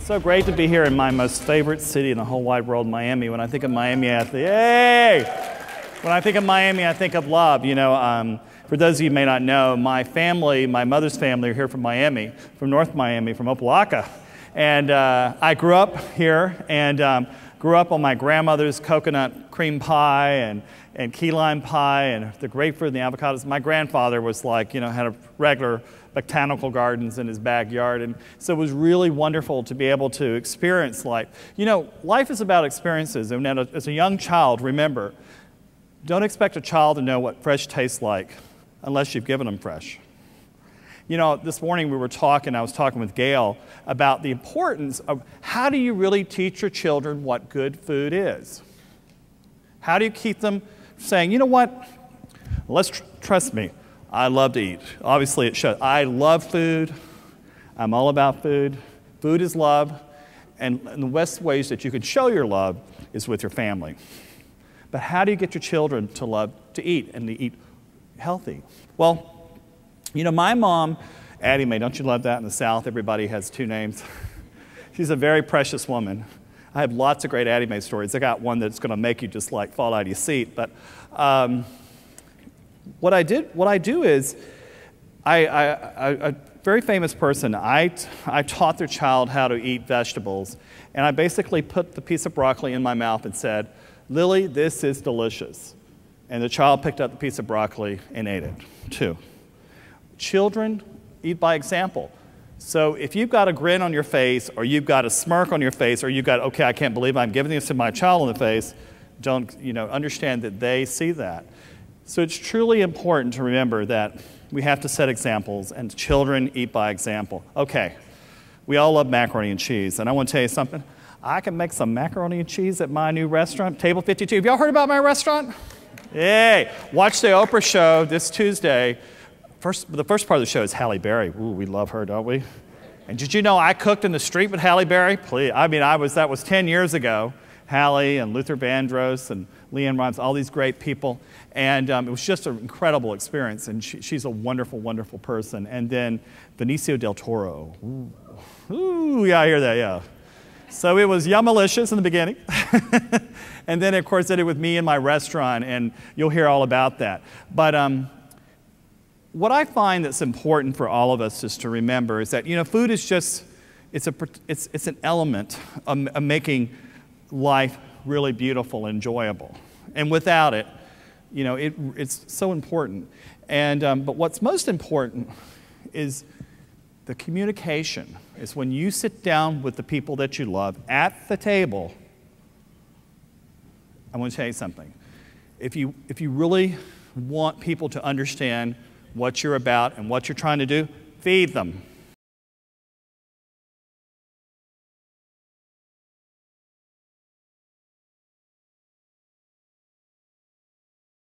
So great to be here in my most favorite city in the whole wide world, Miami. When I think of Miami, I think, hey! When I think of Miami, I think of love. You know, for those of you who may not know, my family, my mother's family, are here from Miami, from North Miami, from Opa-locka. And I grew up here and grew up on my grandmother's coconut cream pie and key lime pie and the grapefruit and the avocados. My grandfather was like, you know, had a regular botanical gardens in his backyard. And so it was really wonderful to be able to experience life. You know, life is about experiences. And as a young child, remember, don't expect a child to know what fresh tastes like unless you've given them fresh. You know, this morning I was talking with Gail about the importance of how do you really teach your children what good food is? How do you keep them saying, you know what, trust me, I love to eat. Obviously it shows. I love food. I'm all about food. Food is love. And the best ways that you can show your love is with your family. But how do you get your children to love to eat and to eat healthy? Well, you know, my mom, Addie Mae, don't you love that in the South? Everybody has two names. She's a very precious woman. I have lots of great Addie Mae stories. I got one that's going to make you just like fall out of your seat. But what I do is, a very famous person, I taught their child how to eat vegetables, and I basically put the piece of broccoli in my mouth and said, Lily, this is delicious. And the child picked up the piece of broccoli and ate it, too. Children eat by example. So if you've got a grin on your face, or you've got a smirk on your face, or you've got, okay, I can't believe I'm giving this to my child in the face, don't, you know, understand that they see that. So it's truly important to remember that we have to set examples, and children eat by example. Okay, we all love macaroni and cheese, and I want to tell you something. I can make some macaroni and cheese at my new restaurant, Table 52. Have y'all heard about my restaurant? Yay! Watch the Oprah show this Tuesday. The first part of the show is Halle Berry. Ooh, we love her, don't we? And did you know I cooked in the street with Halle Berry? Please, I mean, that was 10 years ago. Halle and Luther Vandross and Leanne Rimes, all these great people. And it was just an incredible experience. And she's a wonderful, wonderful person. And then Benicio del Toro. Ooh, yeah, I hear that, yeah. So it was Yummalicious in the beginning. And then, of course, did it with me in my restaurant, and you'll hear all about that. But what I find that's important for all of us is to remember is that, you know, food is just, it's an element of making life really beautiful and enjoyable. And without it, you know, it's so important. And, but what's most important is the communication. Is when you sit down with the people that you love at the table. I want to tell you something. If you really want people to understand what you're about and what you're trying to do, feed them.